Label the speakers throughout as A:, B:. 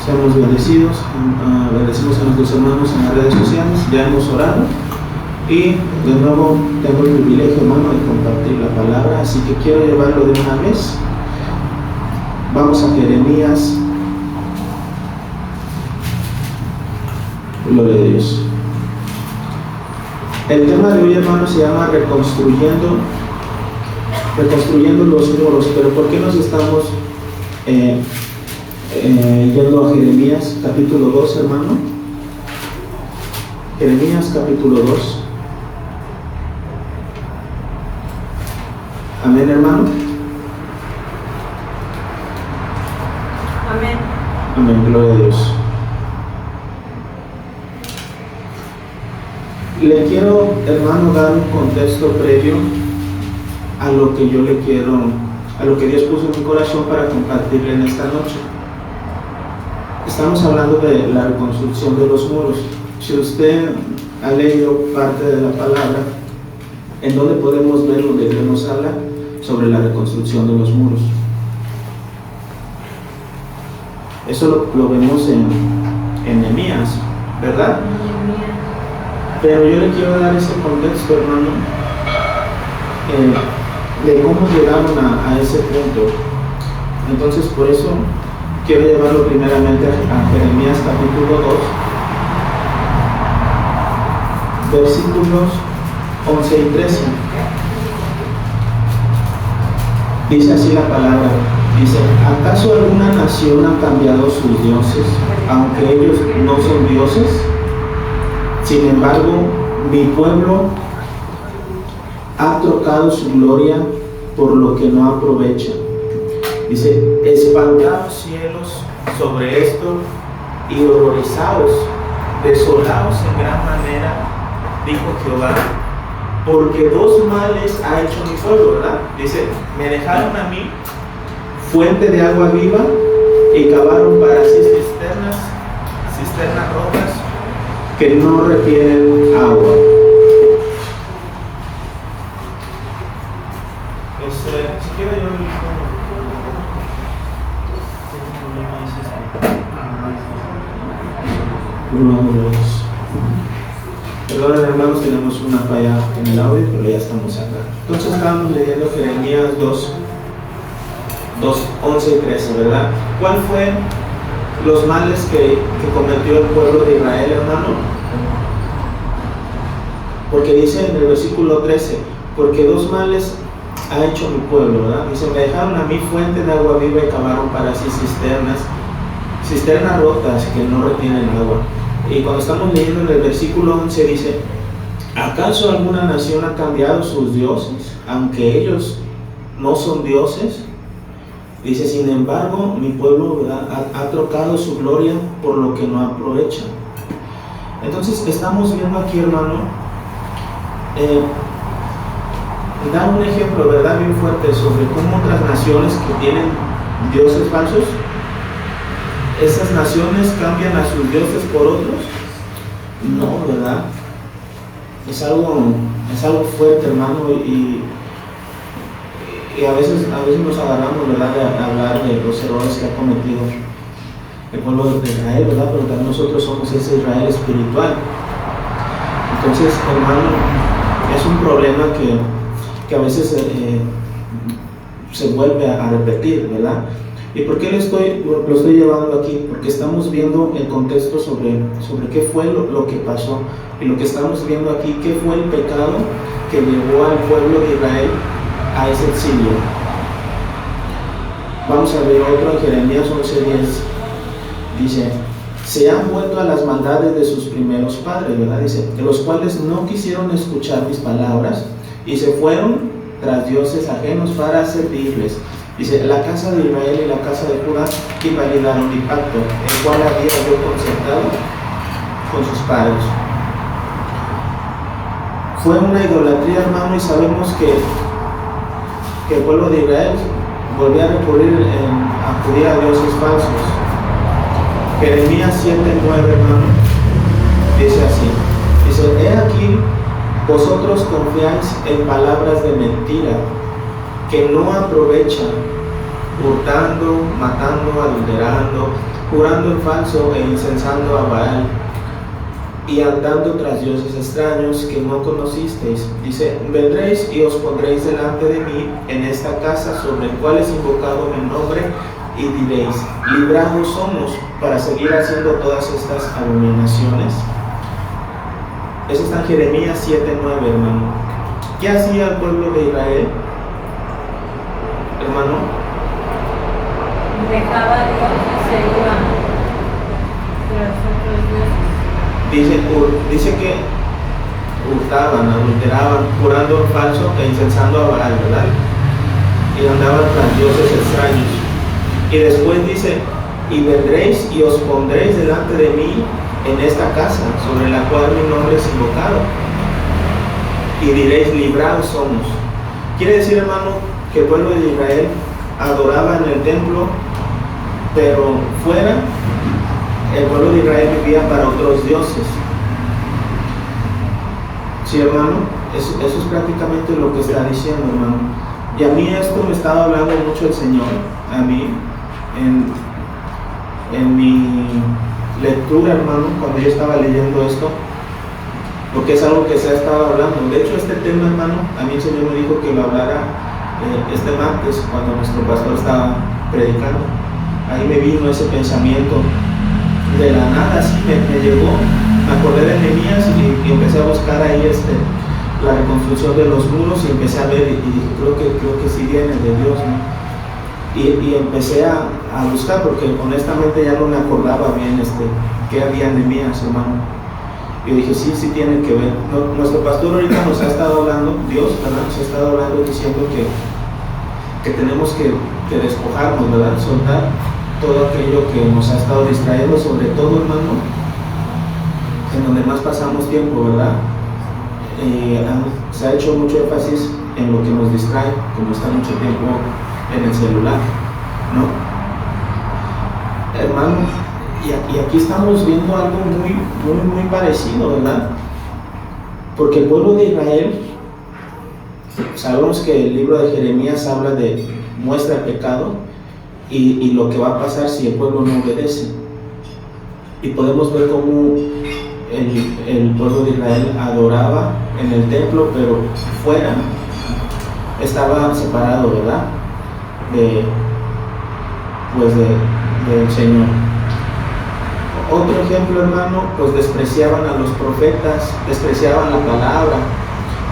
A: Seamos bendecidos. Bendecimos a nuestros hermanos en las redes sociales. Ya hemos orado. Y de nuevo tengo el privilegio, hermano, de compartir la palabra. Así que quiero llevarlo de una vez. Vamos a Jeremías. Gloria a Dios. El tema de hoy, hermano, se llama reconstruyendo los muros. Pero ¿por qué nos estamos yendo a Jeremías capítulo 2, hermano? Jeremías capítulo 2. Amén, hermano.
B: Amén.
A: Amén, gloria a Dios. Le quiero, hermano, dar un contexto previo a lo que yo le quiero, a lo que Dios puso en mi corazón para compartirle en esta noche. Estamos hablando de la reconstrucción de los muros. Si usted ha leído parte de la palabra, ¿en dónde podemos ver donde Dios nos habla sobre la reconstrucción de los muros? Eso lo vemos en Nehemías, ¿verdad? Pero yo le quiero dar ese contexto, hermano, de cómo llegaron a ese punto. Entonces, por eso quiero llevarlo primeramente a Jeremías capítulo 2, versículos 11 y 13. Dice así la palabra. Dice: ¿acaso alguna nación ha cambiado sus dioses, aunque ellos no son dioses? Sin embargo, mi pueblo ha trocado su gloria por lo que no aprovecha. Dice: espantaos cielos sobre esto y horrorizaos, desolaos en gran manera, dijo Jehová, porque dos males ha hecho mi pueblo, ¿verdad? Dice: me dejaron a mí fuente de agua viva y cavaron para sí cisternas rotas que no retienen agua. Si quiero yo Perdón, hermanos, tenemos una falla en el audio, pero ya estamos acá. Entonces estábamos leyendo Jeremías 2, 11 y 13, ¿verdad? ¿Cuál fue los males que cometió el pueblo de Israel, hermano? Porque dice en el versículo 13: porque dos males ha hecho mi pueblo, ¿verdad? Dice: me dejaron a mí fuente de agua viva y cavaron para sí cisternas rotas que no retienen agua. Y cuando estamos leyendo en el versículo 11 dice: ¿acaso alguna nación ha cambiado sus dioses, aunque ellos no son dioses? Dice: sin embargo, mi pueblo, ¿verdad?, ha trocado su gloria por lo que no aprovecha. Entonces estamos viendo aquí, hermano, dar un ejemplo, ¿verdad?, bien fuerte sobre cómo otras naciones que tienen dioses falsos, ¿esas naciones cambian a sus dioses por otros? No, ¿verdad? Es algo fuerte, hermano, y a veces nos agarramos, ¿verdad?, de hablar de los errores que ha cometido el pueblo de Israel, ¿verdad? Pero también nosotros somos ese Israel espiritual. Entonces, hermano, es un problema que a veces se vuelve a repetir, ¿verdad? ¿Y por qué lo estoy llevando aquí? Porque estamos viendo el contexto sobre qué fue lo que pasó, y lo que estamos viendo aquí, qué fue el pecado que llevó al pueblo de Israel a ese exilio. Vamos a ver otro en Jeremías 11:10. Dice: se han vuelto a las maldades de sus primeros padres, ¿verdad? Dice: de los cuales no quisieron escuchar mis palabras y se fueron tras dioses ajenos para servirles. Dice: la casa de Israel y la casa de Judá invalidaron mi pacto, el cual había yo concertado con sus padres. Fue una idolatría, hermano, y sabemos que el pueblo de Israel volvía a recurrir a acudir a dioses falsos. Jeremías 7:9, hermano, dice así: dice: he aquí, vosotros confiáis en palabras de mentira que no aprovechan, hurtando, matando, adulterando, jurando en falso e incensando a Baal, y andando tras dioses extraños que no conocisteis. Dice: vendréis y os pondréis delante de mí en esta casa sobre el cual es invocado mi nombre, y diréis: librados somos para seguir haciendo todas estas abominaciones. Eso está en Jeremías 7:9, hermano. ¿Qué hacía el pueblo de Israel, hermano?
B: Dejaba a Dios y se iba tras otros dioses.
A: Dice que hurtaban, adulteraban, jurando en falso e incensando a Baal, ¿verdad? Y andaban tras dioses extraños. Y después dice: y vendréis y os pondréis delante de mí en esta casa sobre la cual mi nombre es invocado, y diréis: librados somos. Quiere decir, hermano, que el pueblo de Israel adoraba en el templo, pero fuera el pueblo de Israel vivía para otros dioses. Sí, hermano, eso es prácticamente lo que está diciendo, hermano. Y a mí esto me estaba hablando mucho el Señor, a mí, en mi lectura, hermano, cuando yo estaba leyendo esto, porque es algo que se ha estado hablando. De hecho, este tema, hermano, a mí el Señor me dijo que lo hablara este martes, cuando nuestro pastor estaba predicando. Ahí me vino ese pensamiento de la nada, así me llegó. Me acordé de Nehemías y empecé a buscar ahí la reconstrucción de los muros, y empecé a ver, y dije: creo que sí viene de Dios, ¿no? Y empecé a buscar, porque honestamente ya no me acordaba bien qué había en Nehemías, hermano. Y dije: sí tiene que ver. Nuestro pastor ahorita nos ha estado hablando, Dios, ¿verdad? Nos ha estado hablando diciendo que tenemos que despojarnos, ¿verdad? Soltar todo aquello que nos ha estado distrayendo, sobre todo, hermano, en donde más pasamos tiempo, ¿verdad? Se ha hecho mucho énfasis en lo que nos distrae, como está mucho tiempo en el celular, ¿no? Hermano, y aquí estamos viendo algo muy parecido, ¿verdad? Porque el pueblo de Israel, sabemos que el libro de Jeremías habla de muestra el pecado y lo que va a pasar si el pueblo no obedece. Y podemos ver cómo el pueblo de Israel adoraba en el templo, pero fuera estaba separado, ¿verdad? Del Señor. Otro ejemplo, hermano, pues despreciaban a los profetas, despreciaban la palabra.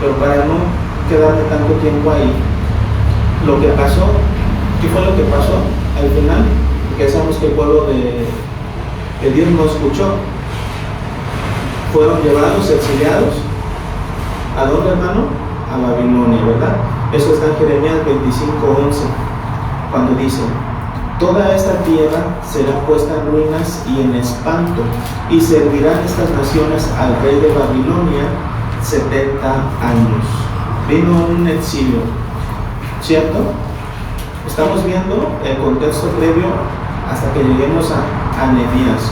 A: Pero para no quedarme tanto tiempo ahí, lo que pasó, ¿qué fue lo que pasó al final? Porque sabemos que el pueblo de Dios no escuchó. Fueron llevados, exiliados. ¿A dónde, hermano? A Babilonia, ¿verdad? Eso está en Jeremías 25:11, cuando dice: toda esta tierra será puesta en ruinas y en espanto, y servirán estas naciones al rey de Babilonia 70 años. Vino un exilio, ¿cierto? Estamos viendo el contexto previo hasta que lleguemos a Nehemías.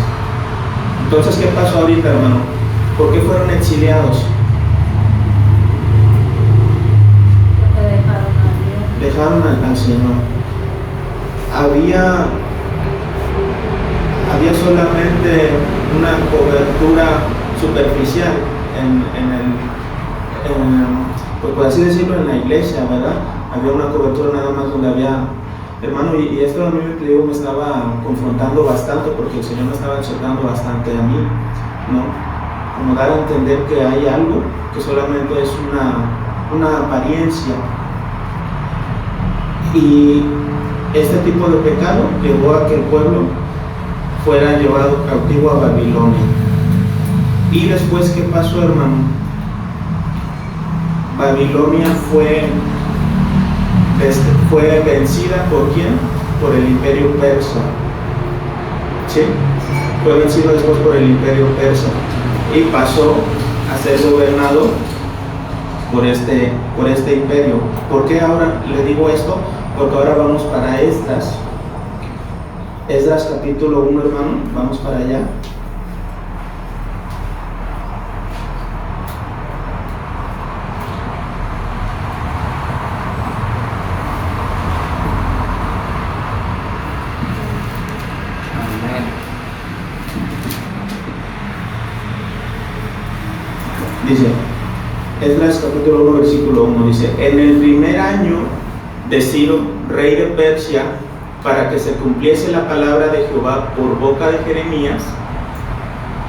A: Entonces, ¿qué pasó ahorita, hermano? ¿Por qué fueron exiliados? Dejaron al Señor. Había solamente una cobertura superficial pues por así decirlo, en la iglesia, ¿verdad? Había una cobertura nada más donde había, hermano, y esto a mí me estaba confrontando bastante, porque el Señor me estaba exhortando bastante a mí, ¿no? Como dar a entender que hay algo que solamente es una apariencia. Y este tipo de pecado llevó a que el pueblo fuera llevado cautivo a Babilonia. Y después, ¿qué pasó, hermano? Babilonia fue vencida ¿por quién? Por el imperio persa. ¿Sí? Fue vencido después por el imperio persa y pasó a ser gobernado por este imperio. ¿Por qué ahora le digo esto? Porque ahora vamos para Esdras capítulo 1, hermano. Vamos para allá. Dice, Esdras capítulo 1, versículo 1, dice: en el primer año de Ciro, rey de Persia, para que se cumpliese la palabra de Jehová por boca de Jeremías,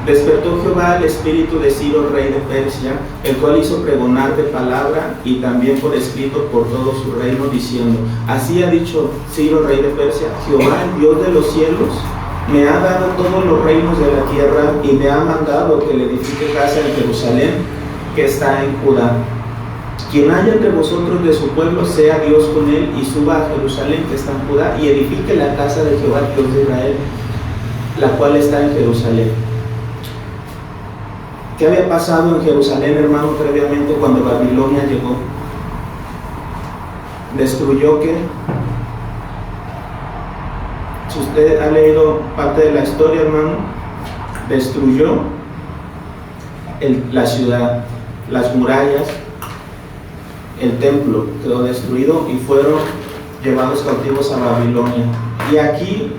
A: despertó Jehová el espíritu de Ciro, rey de Persia, el cual hizo pregonar de palabra y también por escrito por todo su reino, diciendo: así ha dicho Ciro, rey de Persia, Jehová, el Dios de los cielos, me ha dado todos los reinos de la tierra y me ha mandado que le edifique casa en Jerusalén, que está en Judá. Quien haya entre vosotros de su pueblo, sea Dios con él, y suba a Jerusalén, que está en Judá, y edifique la casa de Jehová, Dios de Israel, la cual está en Jerusalén. ¿Qué había pasado en Jerusalén, hermano, previamente cuando Babilonia llegó? Destruyó, ¿qué? Si usted ha leído parte de la historia, hermano, destruyó la ciudad, las murallas, el templo quedó destruido y fueron llevados cautivos a Babilonia. Y aquí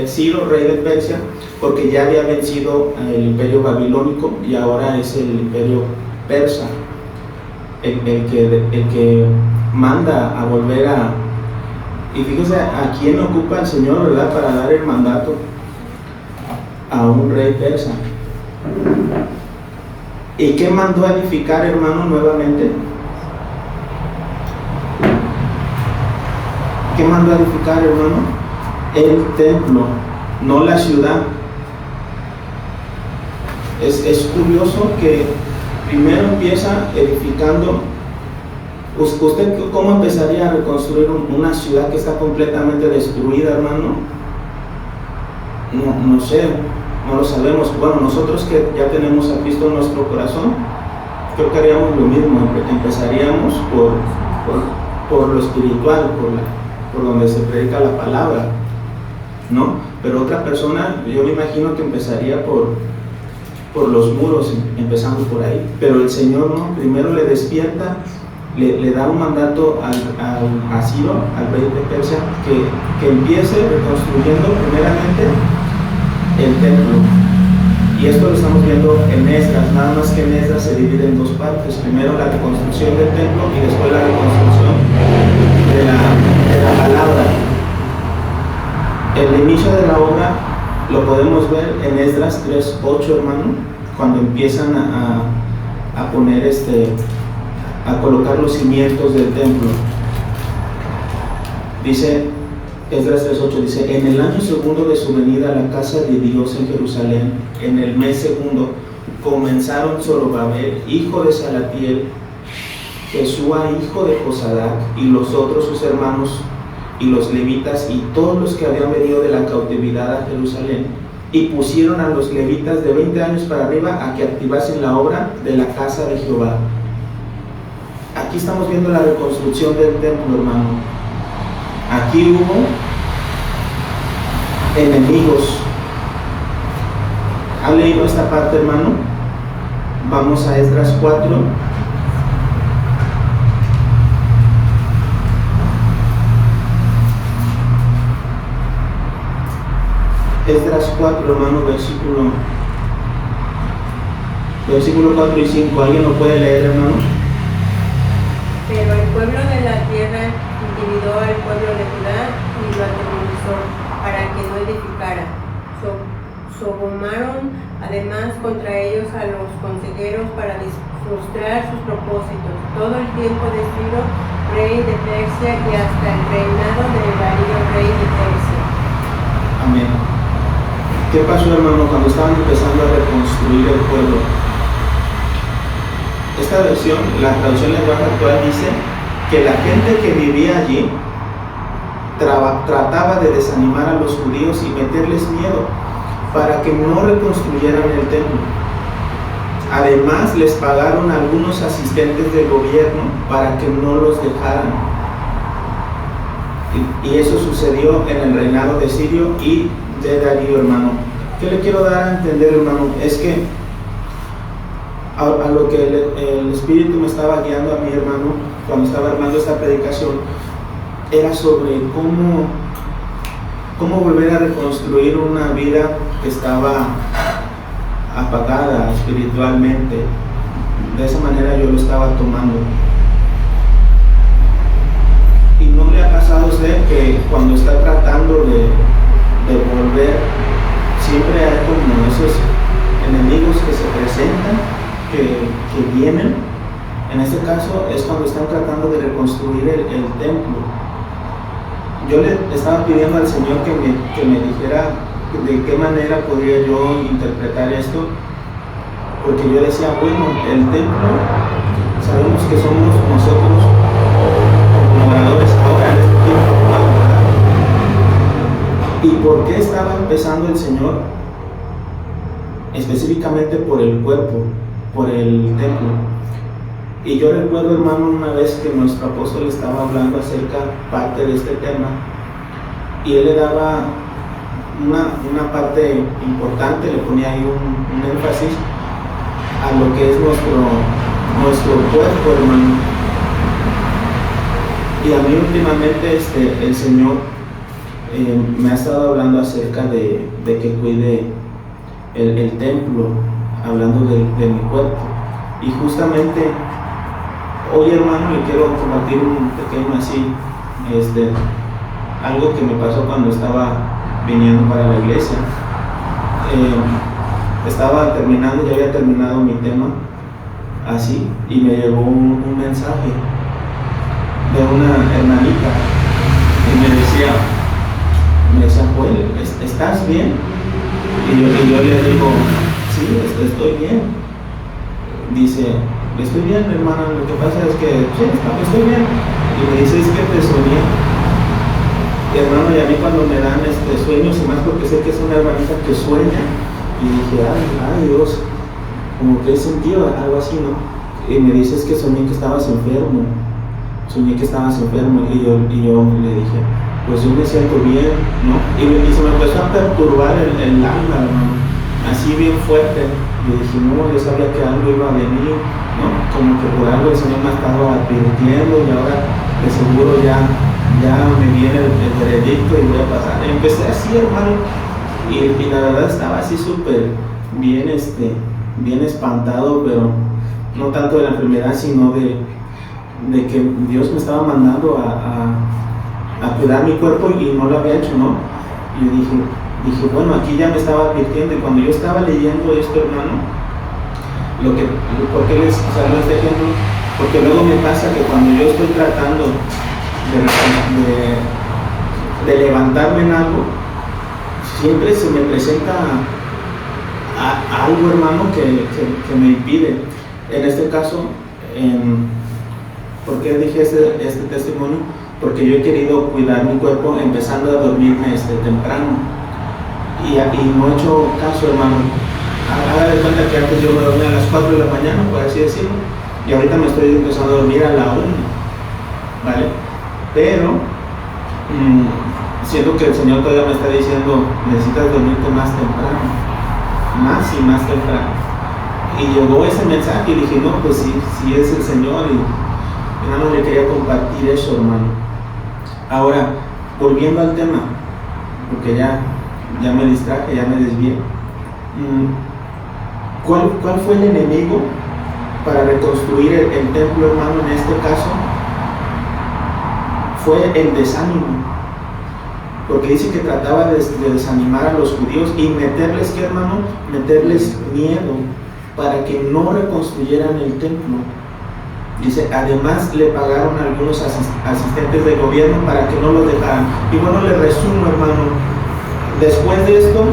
A: Ciro, rey de Persia, porque ya había vencido el imperio babilónico y ahora es el imperio persa, el que manda a volver a... Y fíjese a quién ocupa el Señor, ¿verdad?, para dar el mandato a un rey persa. ¿Y qué mandó a edificar, hermano, nuevamente? ¿Qué mandó a edificar, hermano? El templo, no la ciudad. Es curioso que primero empieza edificando. ¿Usted cómo empezaría a reconstruir una ciudad que está completamente destruida, hermano? No sé, no lo sabemos. Bueno, nosotros que ya tenemos a Cristo en nuestro corazón, creo que haríamos lo mismo. Empezaríamos por lo espiritual, por donde se predica la palabra, ¿no? Pero otra persona, yo me imagino que empezaría por los muros, empezando por ahí. Pero el Señor no, primero le despierta, le da un mandato a Ciro, al rey de Persia, que empiece reconstruyendo primeramente el templo. Y esto lo estamos viendo en Esdras, nada más que en Esdras se divide en dos partes: primero la reconstrucción del templo y después la reconstrucción de la palabra. El inicio de la obra lo podemos ver en Esdras 3:8, hermano, cuando empiezan a poner a colocar los cimientos del templo. Dice Esdras 3:8, dice: en el año segundo de su venida a la casa de Dios en Jerusalén, en el mes segundo, comenzaron Zorobabel, hijo de Salatiel, Jesúa, hijo de Josadac, y los otros sus hermanos, y los levitas, y todos los que habían venido de la cautividad a Jerusalén, y pusieron a los levitas de 20 años para arriba a que activasen la obra de la casa de Jehová. Aquí estamos viendo la reconstrucción del templo, hermano. Aquí hubo enemigos. ¿Han leído esta parte, hermano? Vamos a Esdras 4. Esdras 4, hermano, versículo 4 y 5. ¿Alguien lo puede leer, hermano?
B: Pero el pueblo de la tierra intimidó al pueblo de Judá y lo atemorizó para que no edificara. Sobornaron además contra ellos a los consejeros para frustrar sus propósitos todo el tiempo de Ciro, rey de Persia, y hasta el reinado de Darío, rey de Persia.
A: Amén. ¿Qué pasó, hermano, cuando estaban empezando a reconstruir el pueblo? Esta versión, la traducción lenguaje actual, dice que la gente que vivía allí trataba de desanimar a los judíos y meterles miedo para que no reconstruyeran el templo. Además, les pagaron a algunos asistentes del gobierno para que no los dejaran. Y eso sucedió en el reinado de Sirio y de Darío, hermano. ¿Qué le quiero dar a entender, hermano? Es que a lo que el Espíritu me estaba guiando a mi hermano cuando estaba armando esta predicación era sobre cómo volver a reconstruir una vida que estaba apagada espiritualmente, De esa manera yo lo estaba tomando. ¿Y no le ha pasado a usted que cuando está tratando de volver, siempre hay como esos enemigos que se presentan, que vienen? En este caso es cuando están tratando de reconstruir el templo. Yo le estaba pidiendo al Señor que me dijera de qué manera podría yo interpretar esto, porque yo decía, bueno, el templo, sabemos que somos nosotros como moradores ahora en este tiempo, ¿verdad? ¿Y por qué estaba empezando el Señor? Específicamente por el cuerpo, por el templo. Y yo recuerdo, hermano, una vez que nuestro apóstol estaba hablando acerca parte de este tema, y él le daba una parte importante, le ponía ahí un énfasis a lo que es nuestro cuerpo, hermano. Y a mí últimamente el Señor me ha estado hablando acerca de que cuide el templo, hablando de mi cuerpo. Y justamente hoy, hermano, le quiero compartir un pequeño algo que me pasó cuando estaba viniendo para la iglesia. Estaba terminando, ya había terminado mi tema así, y me llegó un mensaje de una hermanita y me decía, Joel, ¿estás bien? Y yo le digo, sí, estoy bien. Dice, estoy bien, hermana, lo que pasa es que sí, estoy bien. Y me dice, es que te soñé. Y hermano, y a mí cuando me dan sueños, y más porque sé que es una hermanita que sueña, y dije, ay Dios, como que he sentido algo así, ¿no? Y me dice, es que soñé que estabas enfermo. Y yo le dije, pues yo me siento bien, ¿no? Y se me empezó a perturbar el alma, hermano, así bien fuerte. Yo dije, no, yo sabía que algo iba a venir, ¿no? Como que por algo el Señor me estaba advirtiendo, y ahora de seguro ya me viene el veredicto y voy a pasar. Empecé así, hermano, y la verdad estaba así súper bien, bien espantado, pero no tanto de la enfermedad, sino de que Dios me estaba mandando a cuidar mi cuerpo y no lo había hecho, ¿no? Y yo dije, bueno, aquí ya me estaba advirtiendo. Y cuando yo estaba leyendo esto, hermano, ¿por qué les salgo este ejemplo? Porque luego me pasa que cuando yo estoy tratando de levantarme en algo, siempre se me presenta algo, hermano, que me impide. En este caso, ¿por qué dije este testimonio? Porque yo he querido cuidar mi cuerpo empezando a dormirme temprano, y no he hecho caso, hermano. Haga de cuenta que antes yo me dormía a las 4 de la mañana, por así decirlo, y ahorita me estoy empezando a dormir a la 1, ¿vale? Pero siento que el Señor todavía me está diciendo, necesitas dormirte más temprano, más y más temprano. Y llegó ese mensaje y dije, no, pues sí es el Señor, y nada más le quería compartir eso, hermano. Ahora, volviendo al tema, porque ya me distraje, ya me desvié. ¿Cuál fue el enemigo para reconstruir el templo, hermano? En este caso fue el desánimo, porque dice que trataba de desanimar a los judíos y meterles, ¿qué, hermano? Meterles miedo para que no reconstruyeran el templo. Dice, además le pagaron a algunos asistentes del gobierno para que no los dejaran. Y bueno, le resumo, hermano, después de esto,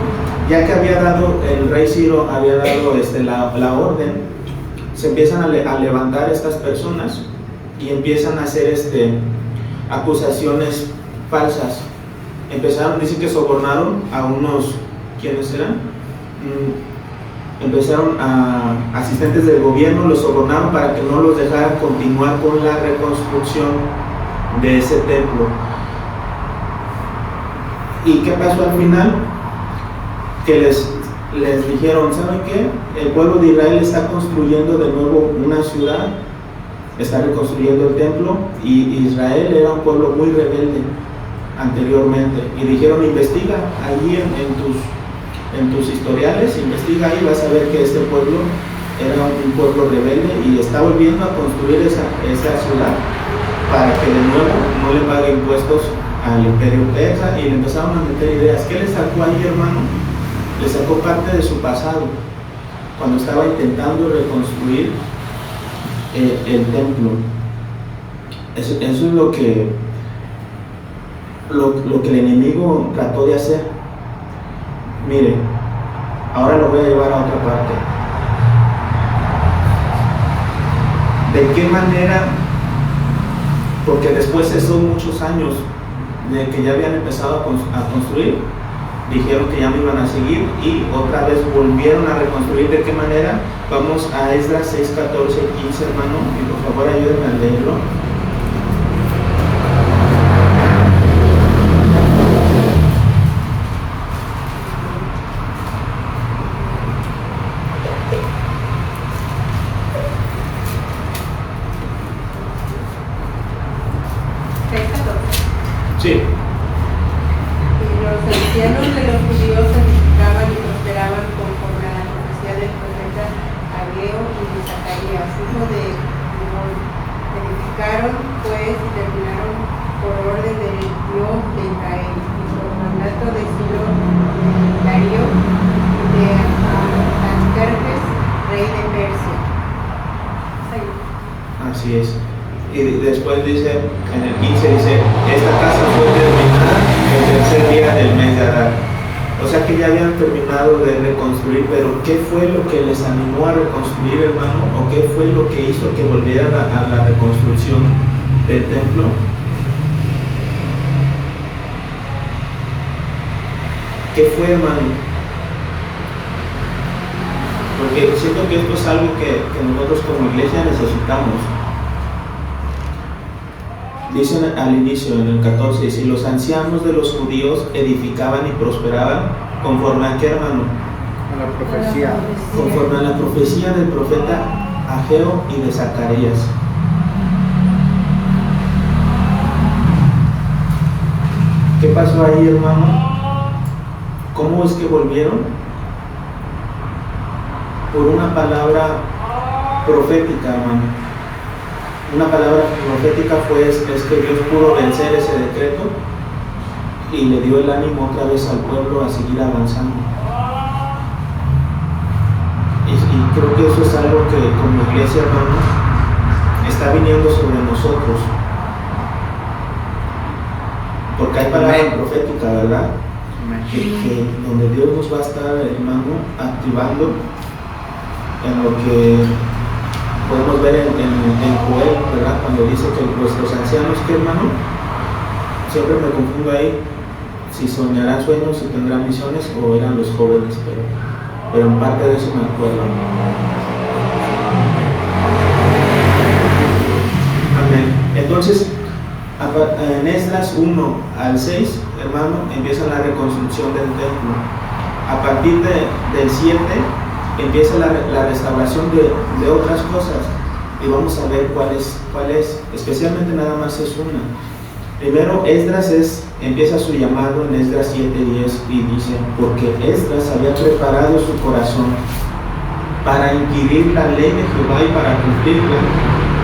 A: ya que había dado, el rey Ciro había dado la orden, se empiezan a levantar estas personas y empiezan a hacer acusaciones falsas. Dicen que sobornaron a unos, ¿quiénes eran? Empezaron a asistentes del gobierno, los sobornaron para que no los dejaran continuar con la reconstrucción de ese templo. ¿Y qué pasó al final? Que les dijeron, ¿saben qué? El pueblo de Israel está construyendo de nuevo una ciudad, está reconstruyendo el templo, y Israel era un pueblo muy rebelde anteriormente. Y dijeron, investiga allí en tus historiales, investiga ahí, vas a ver que este pueblo era un pueblo rebelde y está volviendo a construir esa ciudad para que de nuevo no le pague impuestos al imperio persa, y le empezaron a meter ideas. ¿Qué le sacó ahí, hermano? Le sacó parte de su pasado cuando estaba intentando reconstruir el templo. Eso es lo que el enemigo trató de hacer. Mire, ahora lo voy a llevar a otra parte. ¿De qué manera? Porque después de esos muchos años de que ya habían empezado a construir, dijeron que ya no iban a seguir y otra vez volvieron a reconstruir. ¿De qué manera? Vamos a Esdras 6, 14 y 15, hermano, y por favor ayúdenme a leerlo. Sí.
B: Y los ancianos de los judíos edificaban y prosperaban conforme a la profecía del profeta Ageo y de Zacarías, hijo de Nimón. Edificaron pues y terminaron por orden del Dios de Israel y por mandato de Ciro Darío de Artajerjes, rey de Persia.
A: Así es. Y después dice, en el 15 dice, esta casa fue terminada el tercer día del mes de Adar. O sea que ya habían terminado de reconstruir, pero ¿qué fue lo que les animó a reconstruir, hermano? ¿O qué fue lo que hizo que volvieran a la reconstrucción del templo? ¿Qué fue, hermano? Porque siento que esto es algo que nosotros como iglesia necesitamos. Dicen al inicio, en el 14, dice, los ancianos de los judíos edificaban y prosperaban conforme a qué, hermano?
C: A la profecía.
A: Conforme a la profecía del profeta Ageo y de Zacarías. ¿Qué pasó ahí, hermano? ¿Cómo es que volvieron? Por una palabra profética, hermano. Una palabra profética es que Dios pudo vencer ese decreto y le dio el ánimo otra vez al pueblo a seguir avanzando. Y creo que eso es algo que como iglesia, hermanos, está viniendo sobre nosotros. Porque hay palabra profética, ¿verdad? Que donde Dios nos va a estar, hermano, activando en lo que podemos ver en Joel, ¿verdad? Cuando dice que vuestros ancianos, ¿qué, hermano? Siempre me confundo ahí, si soñarán sueños, si tendrán visiones, o eran los jóvenes, pero en parte de eso me acuerdo. Amén. Entonces, en Esdras 1 al 6, hermano, empieza la reconstrucción del templo. A partir del 7, empieza la restauración de otras cosas, y vamos a ver cuál es, especialmente nada más es una. Primero, Esdras empieza su llamado en Esdras 7:10 y dice, porque Esdras había preparado su corazón para inquirir la ley de Jehová y para cumplirla,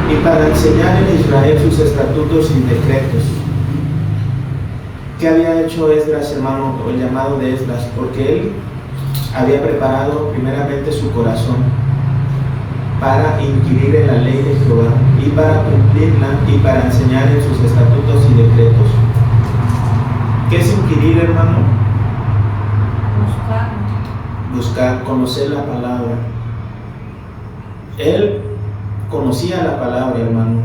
A: y para enseñar en Israel sus estatutos y decretos. ¿Qué había hecho Esdras, hermano, o el llamado de Esdras? Porque él había preparado primeramente su corazón para inquirir en la ley de Jehová y para cumplirla y para enseñar en sus estatutos y decretos. ¿Qué es inquirir, hermano? Buscar, conocer la palabra. Él conocía la palabra, hermano,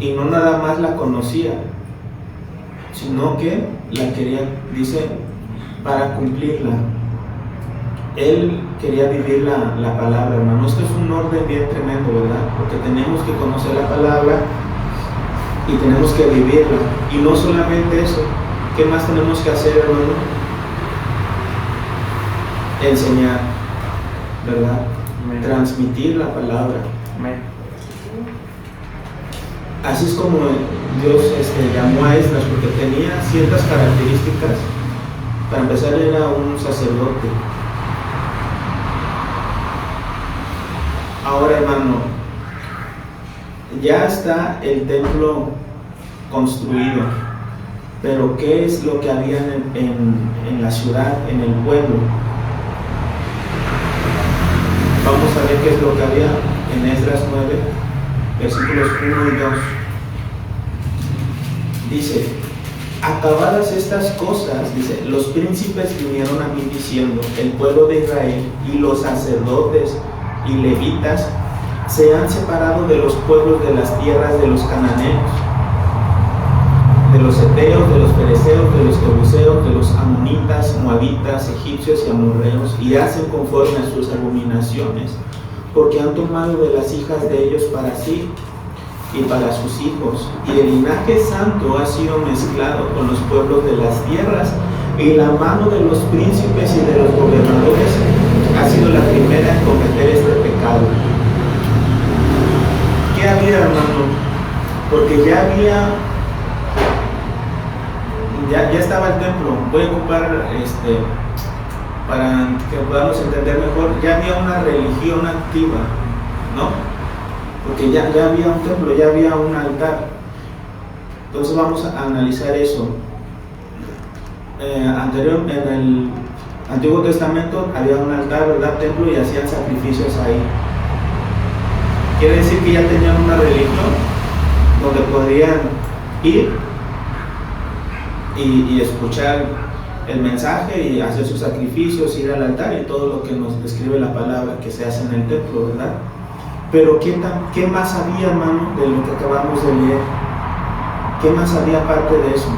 A: y no nada más la conocía, sino que la quería, dice, para cumplirla. Él quería vivir la palabra, hermano. Esto es un orden bien tremendo, ¿verdad? Porque tenemos que conocer la palabra y tenemos que vivirla. Y no solamente eso, ¿qué más tenemos que hacer, hermano? Enseñar, ¿verdad? Amén. Transmitir la palabra. Amén. Así es como Dios llamó a Esdras, porque tenía ciertas características. Para empezar, era un sacerdote. Ahora, hermano, ya está el templo construido, pero ¿qué es lo que había en la ciudad, en el pueblo? Vamos a ver qué es lo que había en Esdras 9, versículos 1 y 2. Dice: acabadas estas cosas, dice, los príncipes vinieron a mí diciendo: el pueblo de Israel y los sacerdotes y levitas se han separado de los pueblos de las tierras de los cananeos, de los heteos, de los fereceos, de los jebuseos, de los amonitas, moabitas, egipcios y amorreos, y hacen conforme a sus abominaciones, porque han tomado de las hijas de ellos para sí y para sus hijos, y el linaje santo ha sido mezclado con los pueblos de las tierras, y la mano de los príncipes y de los gobernadores ha sido la primera en cometer este pecado. ¿Qué había, hermano? Porque ya estaba el templo. Voy a ocupar para que podamos entender mejor. Ya había una religión activa, ¿no? Porque ya había un templo, ya había un altar. Entonces vamos a analizar eso. En el Antiguo Testamento había un altar, ¿verdad? Templo, y hacían sacrificios ahí. Quiere decir que ya tenían una religión donde podían ir y escuchar el mensaje y hacer sus sacrificios, ir al altar y todo lo que nos describe la palabra que se hace en el templo, ¿verdad? Pero ¿qué más había, hermano, de lo que acabamos de leer? ¿Qué más había aparte de eso?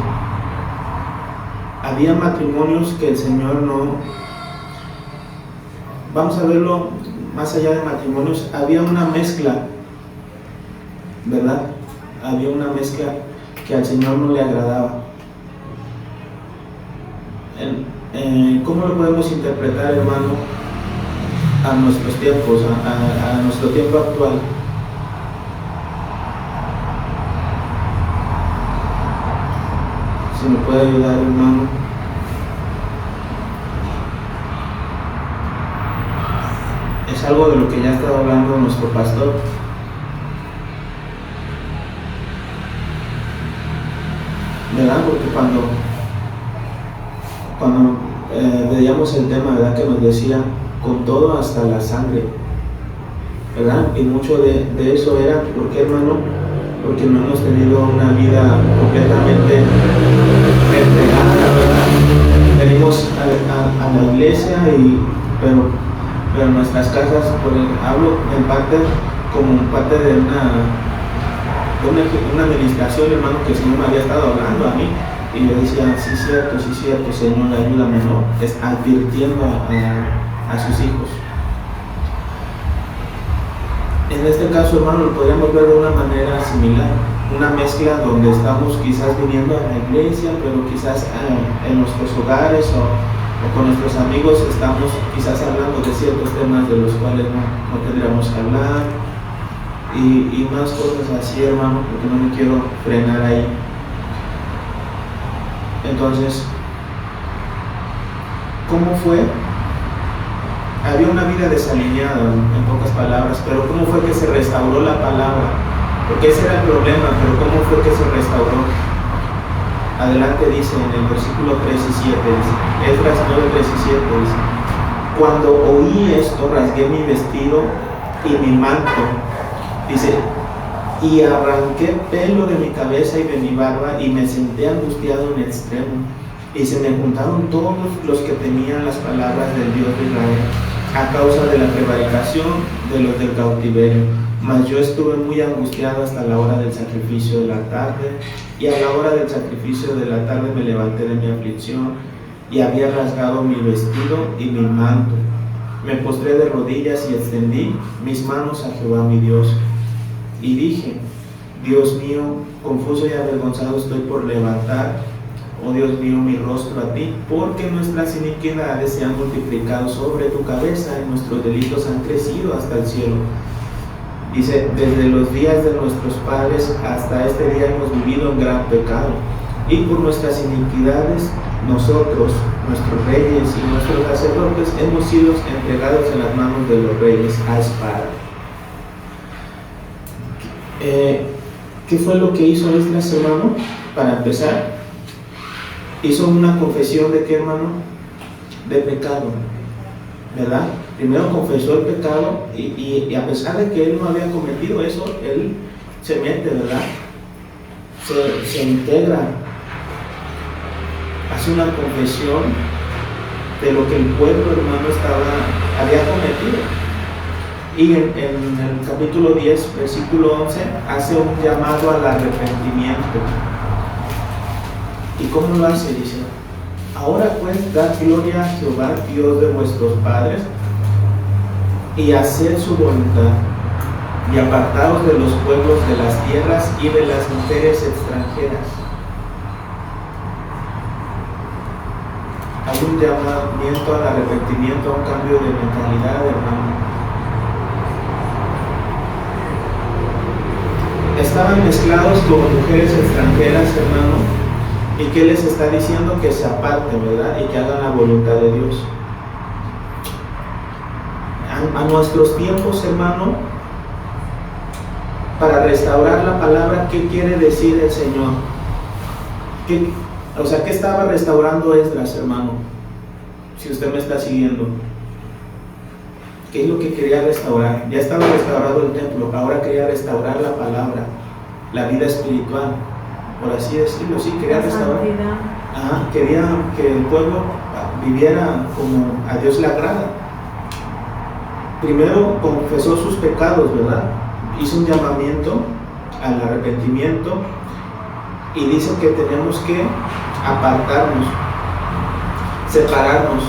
A: Había matrimonios que el Señor no... Vamos a verlo más allá de matrimonios. Había una mezcla, ¿verdad? Había una mezcla que al Señor no le agradaba. ¿Cómo lo podemos interpretar, hermano, a nuestros tiempos, a nuestro tiempo actual? Si me puede ayudar, hermano. Es algo de lo que ya ha estado hablando nuestro pastor. ¿Verdad? Porque cuando veíamos el tema, ¿verdad? Que nos decía con todo hasta la sangre, ¿verdad? Y mucho de eso era, ¿por qué, hermano? Porque no hemos tenido una vida completamente entregada, ¿verdad? Venimos a la iglesia, pero en nuestras casas, hablo en parte como parte de una administración, hermano, que el Señor me había estado hablando a mí. Y yo decía: sí, cierto, Señor, ayúdame, ¿no? Es advirtiendo a sus hijos. En este caso, hermano, lo podríamos ver de una manera similar, una mezcla donde estamos quizás viniendo a la iglesia, pero quizás en nuestros hogares o con nuestros amigos estamos quizás hablando de ciertos temas de los cuales no tendríamos que hablar, y más cosas así, hermano, porque no me quiero frenar ahí. Entonces, ¿cómo fue? Había una vida desalineada, en pocas palabras, pero ¿cómo fue que se restauró la palabra? Porque ese era el problema, pero ¿cómo fue que se restauró? Adelante dice en el versículo 3 y 7, dice, Esdras 9, 3 y 7, dice: cuando oí esto, rasgué mi vestido y mi manto, dice, y arranqué pelo de mi cabeza y de mi barba, y me senté angustiado en extremo, y se me juntaron todos los que tenían las palabras del Dios de Israel, a causa de la prevaricación de los del cautiverio. Mas yo estuve muy angustiado hasta la hora del sacrificio de la tarde, y a la hora del sacrificio de la tarde me levanté de mi aflicción, y había rasgado mi vestido y mi manto. Me postré de rodillas y extendí mis manos a Jehová mi Dios. Y dije: Dios mío, confuso y avergonzado estoy por levantar, oh Dios mío, mi rostro a ti, porque nuestras iniquidades se han multiplicado sobre tu cabeza y nuestros delitos han crecido hasta el cielo. Dice: desde los días de nuestros padres hasta este día hemos vivido en gran pecado, y por nuestras iniquidades nosotros, nuestros reyes y nuestros sacerdotes hemos sido entregados en las manos de los reyes a espada. ¿Qué fue lo que hizo Esdras, hermano? Para empezar, hizo una confesión de qué, hermano? De pecado, ¿verdad? Primero confesó el pecado y a pesar de que él no había cometido eso, él se mete, ¿verdad? Se integra, hace una confesión de lo que el pueblo, hermano, había cometido. Y en el capítulo 10, versículo 11, hace un llamado al arrepentimiento. ¿Y cómo lo hace? Dice: ahora pues dad gloria a Jehová, Dios de vuestros padres, y haced su voluntad, y apartaos de los pueblos de las tierras y de las mujeres extranjeras. Hay un llamamiento al arrepentimiento, a un cambio de mentalidad, hermano. Estaban mezclados con mujeres extranjeras, hermano, y que les está diciendo que se aparten, ¿verdad? Y que hagan la voluntad de Dios. A nuestros tiempos, hermano, para restaurar la palabra, ¿qué quiere decir el Señor? ¿Qué estaba restaurando Esdras, hermano? Si usted me está siguiendo, ¿qué es lo que quería restaurar? Ya estaba restaurado el templo, ahora quería restaurar la palabra, la vida espiritual, por así decirlo. Sí, quería restaurar. Quería que el pueblo viviera como a Dios le agrada. Primero confesó sus pecados, ¿verdad? Hizo un llamamiento al arrepentimiento y dice que tenemos que apartarnos, separarnos.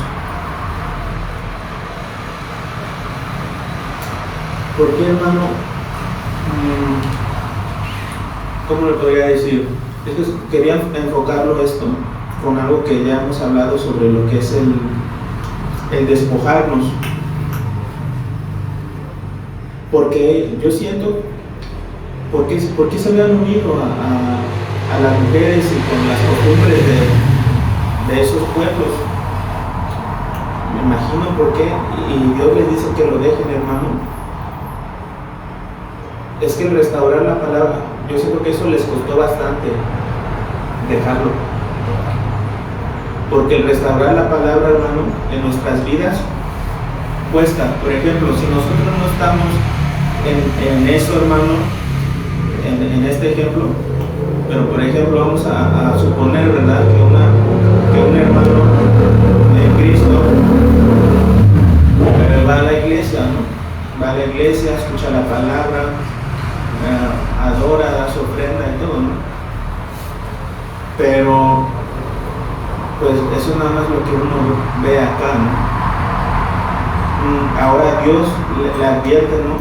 A: ¿Por qué, hermano? ¿Cómo le podría decir? Es que quería enfocarlo esto con algo que ya hemos hablado sobre lo que es el despojarnos. Porque yo siento, ¿por qué se habían unido a las mujeres y con las costumbres de esos pueblos? Me imagino por qué, y Dios les dice que lo dejen, hermano. Es que el restaurar la palabra, yo siento que eso les costó bastante dejarlo. Porque el restaurar la palabra, hermano, en nuestras vidas cuesta. Por ejemplo, si nosotros no estamos en eso, hermano, en este ejemplo, pero por ejemplo vamos a suponer, ¿verdad?, que un hermano de Cristo va a la iglesia, ¿no? Va a la iglesia, escucha la palabra, adora, da su ofrenda y todo, ¿no? Pero pues eso nada más lo que uno ve acá, ¿no? Ahora Dios le advierte, ¿no?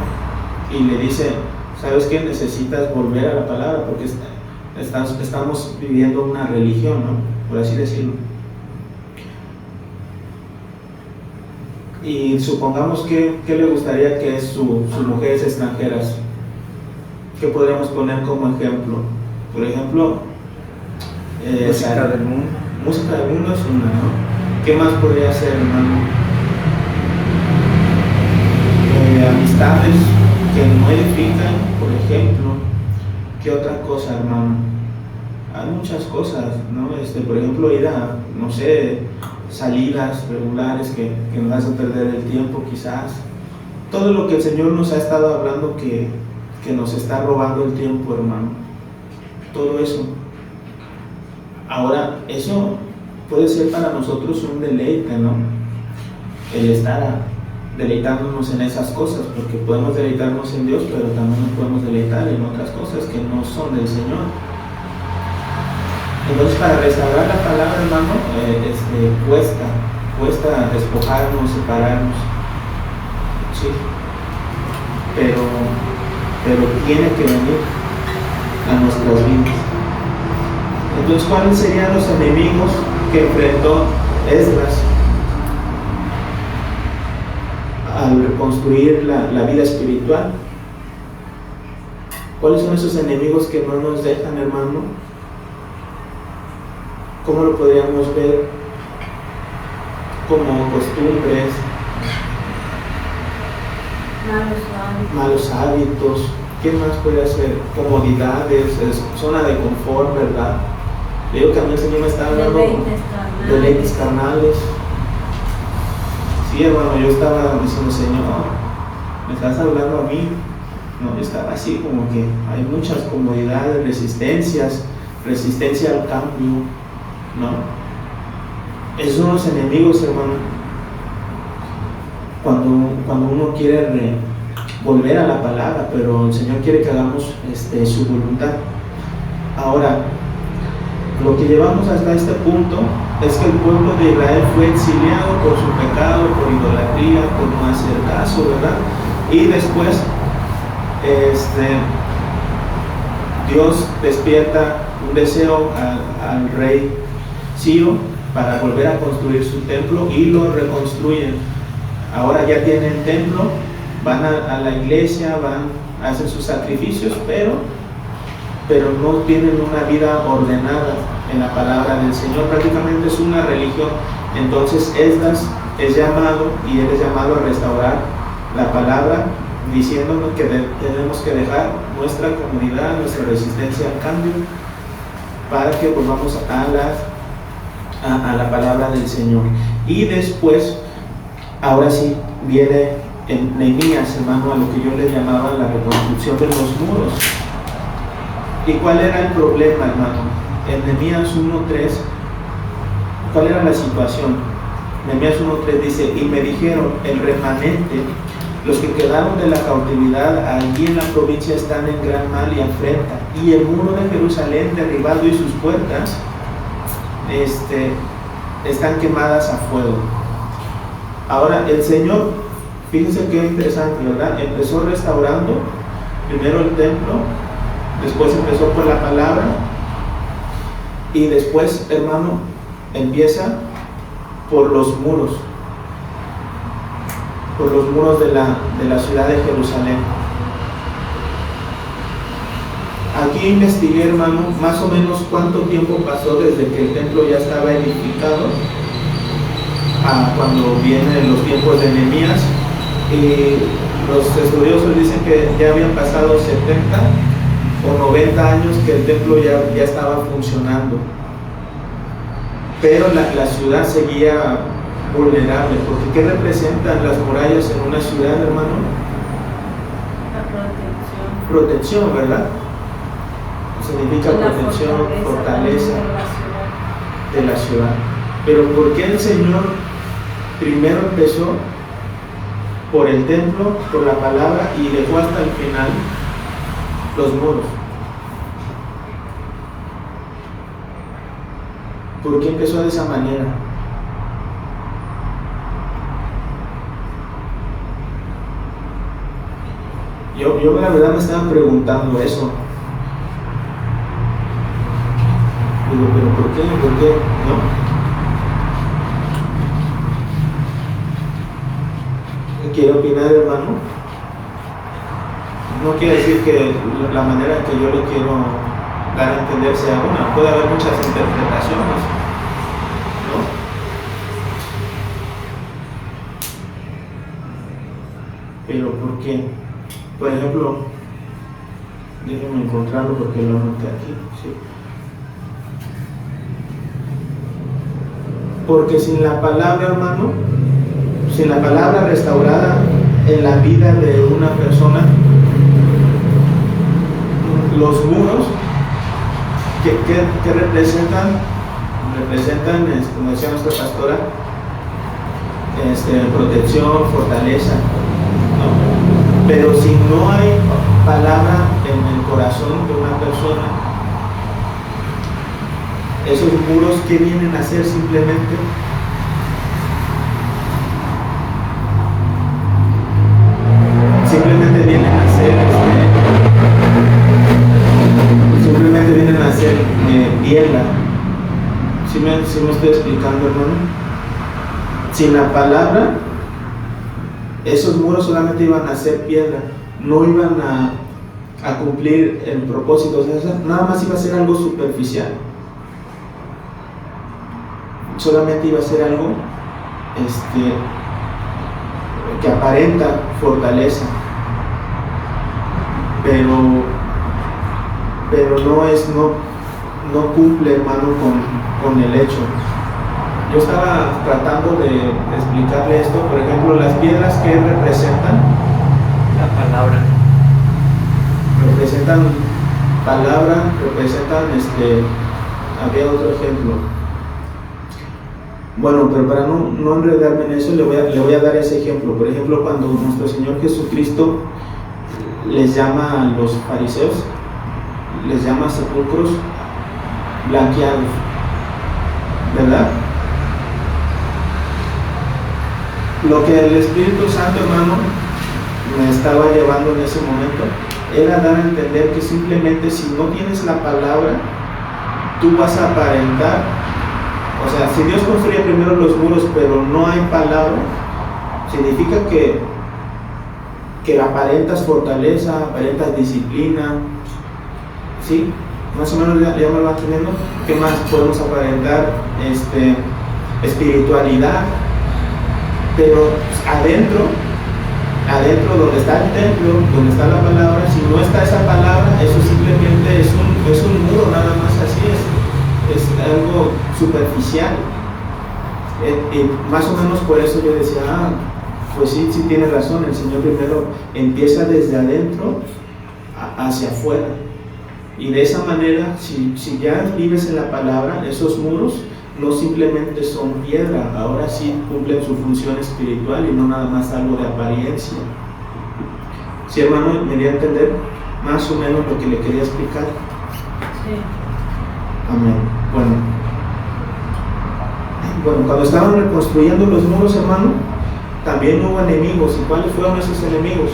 A: Y le dice: ¿sabes qué? Necesitas volver a la palabra, porque estamos viviendo una religión, ¿no? Por así decirlo. Y supongamos que le gustaría que sus mujeres extranjeras, ¿qué podríamos poner como ejemplo? Por ejemplo,
C: música del mundo.
A: Música del mundo es una, ¿no? ¿Qué más podría ser, hermano? Amistades que no edifican, por ejemplo. ¿Qué otra cosa, hermano? Hay muchas cosas, ¿no? Por ejemplo, ir a, no sé, salidas regulares que nos hacen perder el tiempo, quizás. Todo lo que el Señor nos ha estado hablando que nos está robando el tiempo, hermano. Todo eso. Ahora, eso puede ser para nosotros un deleite, ¿no? El estar deleitándonos en esas cosas, porque podemos deleitarnos en Dios, pero también nos podemos deleitar en otras cosas que no son del Señor. Entonces, para restaurar la palabra, hermano, cuesta despojarnos, separarnos, sí, pero tiene que venir a nuestras vidas. Entonces, ¿cuáles serían los enemigos que enfrentó Esdras al reconstruir la vida espiritual? ¿Cuáles son esos enemigos que no nos dejan, hermano? ¿Cómo lo podríamos ver? Como costumbres, malos hábitos, ¿Qué más puede hacer? Comodidades, zona de confort, ¿verdad? Le digo que a mí el Señor me está hablando de deleites carnales. Sí, hermano, yo estaba diciendo, Señor, me estás hablando a mí. No, yo estaba así como que hay muchas comodidades, resistencia al cambio, ¿no? Esos son los enemigos, hermano. Cuando uno quiere volver a la palabra, pero el Señor quiere que hagamos su voluntad. Ahora, lo que llevamos hasta este punto es que el pueblo de Israel fue exiliado por su pecado, por idolatría, por no hacer caso, ¿verdad? Y después Dios despierta un deseo al rey Ciro para volver a construir su templo y lo reconstruyen. Ahora ya tienen templo, van a la iglesia, van a hacer sus sacrificios, pero no tienen una vida ordenada en la palabra del Señor. Prácticamente es una religión. Entonces Esdras es llamado, y él es llamado a restaurar la palabra, diciéndonos que tenemos que dejar nuestra comunidad, nuestra resistencia al cambio, para que volvamos a la palabra del Señor. Y después, ahora sí, viene en Nehemías, hermano, a lo que yo le llamaba la reconstrucción de los muros. ¿Y cuál era el problema, hermano? En Nehemías 1:3, ¿cuál era la situación? Nehemías 1:3 dice: y me dijeron, el remanente, los que quedaron de la cautividad allí en la provincia están en gran mal y afrenta, y el muro de Jerusalén derribado y sus puertas están quemadas a fuego. Ahora el Señor, fíjense qué interesante, ¿verdad? Empezó restaurando primero el templo, después empezó por la palabra, y después, hermano, empieza por los muros de la ciudad de Jerusalén. Aquí investigué, hermano, más o menos cuánto tiempo pasó desde que el templo ya estaba edificado a cuando vienen los tiempos de Nehemías, y los estudiosos dicen que ya habían pasado 70 o 90 años que el templo ya estaba funcionando, pero la ciudad seguía vulnerable, porque ¿qué representan las murallas en una ciudad, hermano?
B: La
A: protección, ¿verdad? Significa protección, fortaleza de la ciudad. Pero ¿por qué el Señor primero empezó por el templo, por la palabra, y dejó hasta el final los muros? ¿Por qué empezó de esa manera? Yo la verdad me estaba preguntando eso. Digo, pero ¿por qué? ¿Por qué? ¿No? ¿Quiere opinar, hermano? No quiere decir que la manera que yo le quiero dar a entender sea una. Puede haber muchas interpretaciones, ¿no? Pero ¿por qué? Por ejemplo, déjenme encontrarlo porque lo anoté aquí. Sí. Porque sin la palabra, hermano, sin la palabra restaurada en la vida de una persona, los muros que representan, como decía nuestra pastora, protección, fortaleza, ¿no? Pero si no hay palabra en el corazón de una persona, esos muros, ¿qué vienen a hacer simplemente? Simplemente vienen a hacer piedra. ¿Sí me estoy explicando, hermano? Sin la palabra, esos muros solamente iban a ser piedra, no iban a cumplir el propósito. O sea, nada más iba a ser algo superficial. Solamente iba a ser algo que aparenta fortaleza, pero no cumple, hermano, con el hecho. Yo estaba tratando de explicarle esto. Por ejemplo, las piedras que representan
C: La palabra.
A: representan palabra, representan había otro ejemplo. Bueno, pero para no enredarme en eso, le voy a dar ese ejemplo. Por ejemplo, cuando nuestro Señor Jesucristo les llama a los fariseos, les llama sepulcros blanqueados, ¿verdad? Lo que el Espíritu Santo, hermano, me estaba llevando en ese momento era dar a entender que simplemente si no tienes la palabra, tú vas a aparentar. O sea, si Dios construye primero los muros pero no hay palabra, significa que aparentas fortaleza, aparentas disciplina, ¿sí? Más o menos ya me lo van teniendo. ¿Qué más podemos aparentar? Espiritualidad. Pero adentro donde está el templo, donde está la palabra, si no está esa palabra, eso simplemente es un muro, nada más. Así es algo superficial. Más o menos por eso yo decía, pues sí tiene razón, el Señor primero empieza desde adentro hacia afuera, y de esa manera, si ya vives en la palabra, esos muros no simplemente son piedra, ahora sí cumplen su función espiritual y no nada más algo de apariencia. ¿Sí, hermano? ¿Me dio a entender más o menos lo que le quería explicar?
B: Sí.
A: Amén. Bueno, cuando estaban reconstruyendo los muros, hermano, también hubo enemigos. ¿Y cuáles fueron esos enemigos?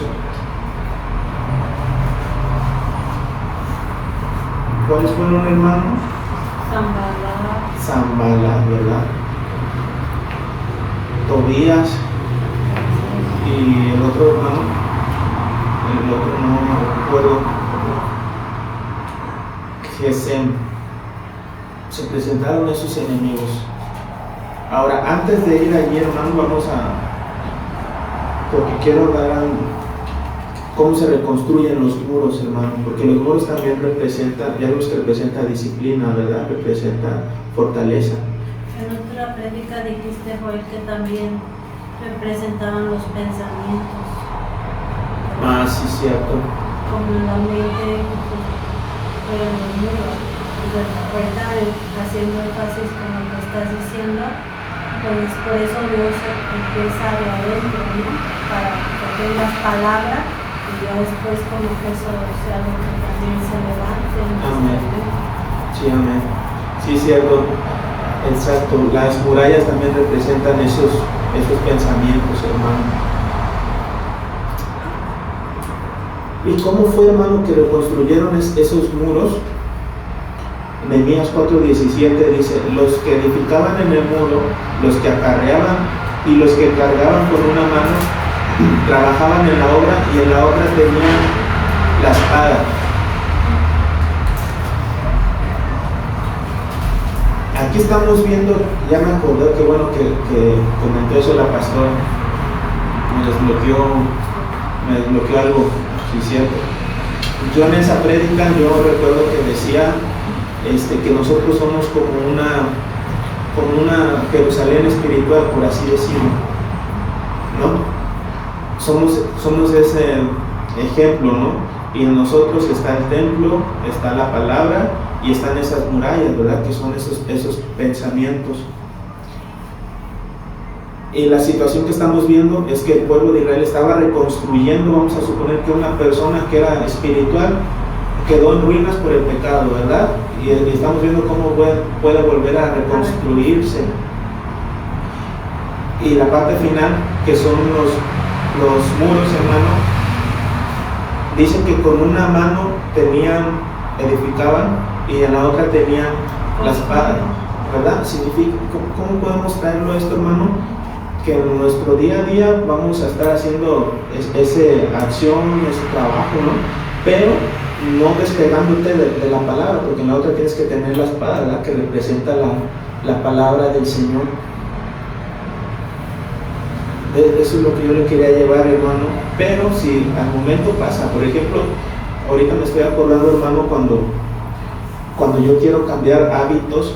A: ¿Cuáles fueron, hermanos? Sanballat, ¿verdad? Tobías y el otro hermano, no me recuerdo, Gesem. Se presentaron esos enemigos. Ahora, antes de ir allí, hermano, porque quiero dar cómo se reconstruyen los muros, hermano, porque los muros también representan, ya los que representa disciplina, ¿verdad? Representa fortaleza.
D: En otra prédica dijiste, Joel, que también representaban los pensamientos.
A: Sí, cierto.
D: Como la mente, pero en los muros. Ahorita haciendo énfasis con lo que estás diciendo, pues por eso Dios empieza de adentro, ¿no? Para que tengas palabra. Y ya después como que eso sea algo que también se levante.
A: Amén. Sí, amén. Sí, cierto. Exacto. Las murallas también representan esos pensamientos, hermano. ¿Y cómo fue, hermano, que reconstruyeron esos muros? Nehemías 4:17 dice: los que edificaban en el muro, los que acarreaban y los que cargaban con una mano, trabajaban en la obra, y en la obra tenían la espada. Aquí estamos viendo, ya me acordé, que bueno que comentó eso la pastora, me desbloqueó algo, sí, cierto. Yo en esa prédica, yo recuerdo que decía que nosotros somos como una Jerusalén espiritual, por así decirlo, ¿no? Somos ese ejemplo, ¿no? Y en nosotros está el templo, está la palabra y están esas murallas, ¿verdad? Que son esos pensamientos. Y la situación que estamos viendo es que el pueblo de Israel estaba reconstruyendo. Vamos a suponer que una persona que era espiritual quedó en ruinas por el pecado, ¿verdad? Y estamos viendo cómo puede volver a reconstruirse. Y la parte final, que son los muros, hermano, dice que con una mano edificaban y en la otra tenían la espada, ¿verdad? Significa, ¿cómo podemos traerlo esto, hermano? Que en nuestro día a día vamos a estar haciendo esa acción, ese trabajo, ¿no? Pero no despegándote de la palabra, porque en la otra tienes que tener la espada, ¿verdad? Que representa la palabra del Señor. Eso es lo que yo le quería llevar, hermano. Pero si al momento pasa, por ejemplo, ahorita me estoy acordando, hermano, cuando yo quiero cambiar hábitos,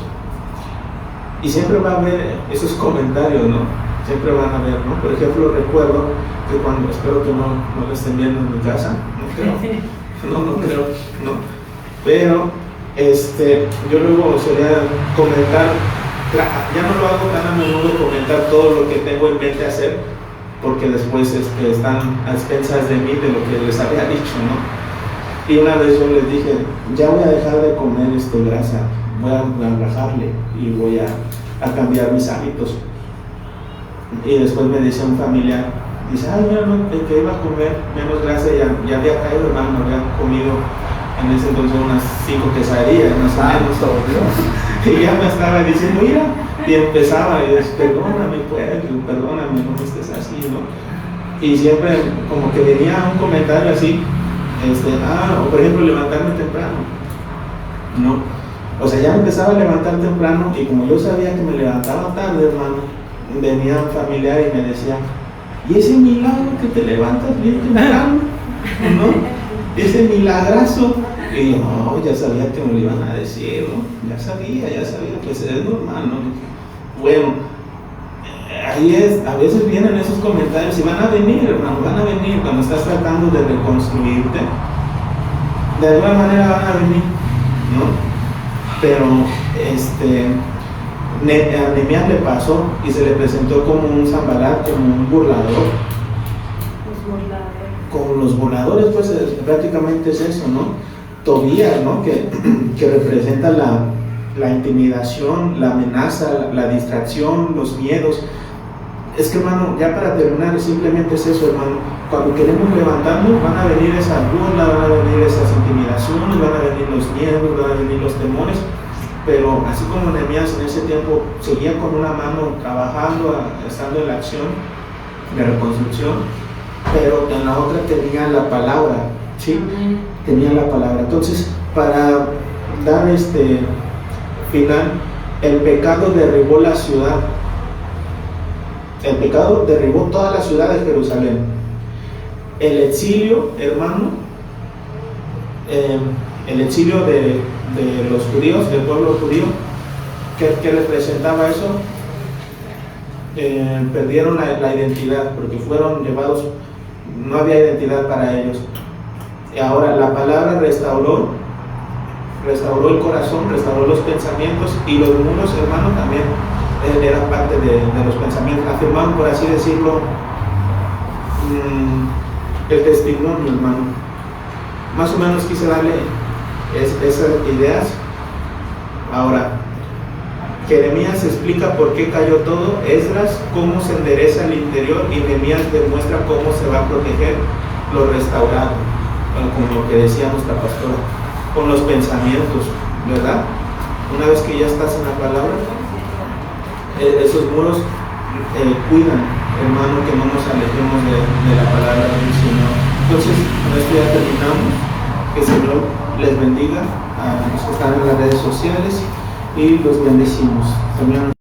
A: y siempre va a haber esos comentarios, ¿no? Siempre van a haber, ¿no? Por ejemplo, recuerdo que cuando, espero que no lo estén viendo en mi casa, no creo, no creo, no. Pero, yo luego solía comentar, ya no lo hago tan a menudo, comentar todo lo que tengo en mente hacer, porque después están a expensas de mí, de lo que les había dicho, ¿no? Y una vez yo les dije, ya voy a dejar de comer grasa, voy a bajarle y voy a cambiar mis hábitos. Y después me dice un familiar, dice, ay, mira, no, que iba a comer menos grasa, ya había caído, hermano, había comido en ese entonces unas 5 quesadillas, más o menos. Y ya me estaba diciendo, mira, y empezaba, y decía, perdóname, perdóname, no estés así, ¿no? Y siempre como que venía un comentario así, o por ejemplo, levantarme temprano, ¿no? O sea, ya me empezaba a levantar temprano, y como yo sabía que me levantaba tarde, hermano, venía un familiar y me decía, ¿y ese milagro que te levantas bien temprano? ¿No? Ese milagrazo. Y yo, no, ya sabía que me lo iban a decir, ¿no? Ya sabía, pues es normal, ¿no? Bueno, ahí es, a veces vienen esos comentarios y van a venir, hermano, van a venir cuando estás tratando de reconstruirte. De alguna manera van a venir, ¿no? Pero, a Nehemías le pasó y se le presentó como un Sanbalat, como un burlador. Como los burladores, pues prácticamente es eso, ¿no? Tobías, ¿no? Que representa la intimidación, la amenaza, la distracción, los miedos. Es que, hermano, ya para terminar, simplemente es eso, hermano. Cuando queremos levantarnos, van a venir esas burlas, van a venir esas intimidaciones, van a venir los miedos, van a venir los temores. Pero así como Nehemías en ese tiempo seguía con una mano trabajando, estando en la acción de reconstrucción, pero en la otra tenía la palabra, ¿sí? Tenía la palabra. Entonces, para dar final, el pecado derribó la ciudad. El pecado derribó toda la ciudad de Jerusalén. El exilio, hermano, el exilio de los judíos, del pueblo judío, ¿qué representaba eso? Perdieron la identidad, porque fueron llevados, no había identidad para ellos. Y ahora la palabra restauró el corazón, restauró los pensamientos, y los muros, hermano, también eran parte de los pensamientos, afirmaban, por así decirlo, el testimonio, hermano. Más o menos quise darle esas ideas. Ahora, Jeremías explica por qué cayó todo, Esdras cómo se endereza el interior, y Nehemías demuestra cómo se va a proteger lo restaurado, como lo que decía nuestra pastora, con los pensamientos, ¿verdad? Una vez que ya estás en la palabra, esos muros cuidan, hermano, que no nos alejemos de la palabra del Señor. Entonces, con esto ya terminamos. Que el Señor les bendiga a los que están en las redes sociales y los bendecimos. Señor.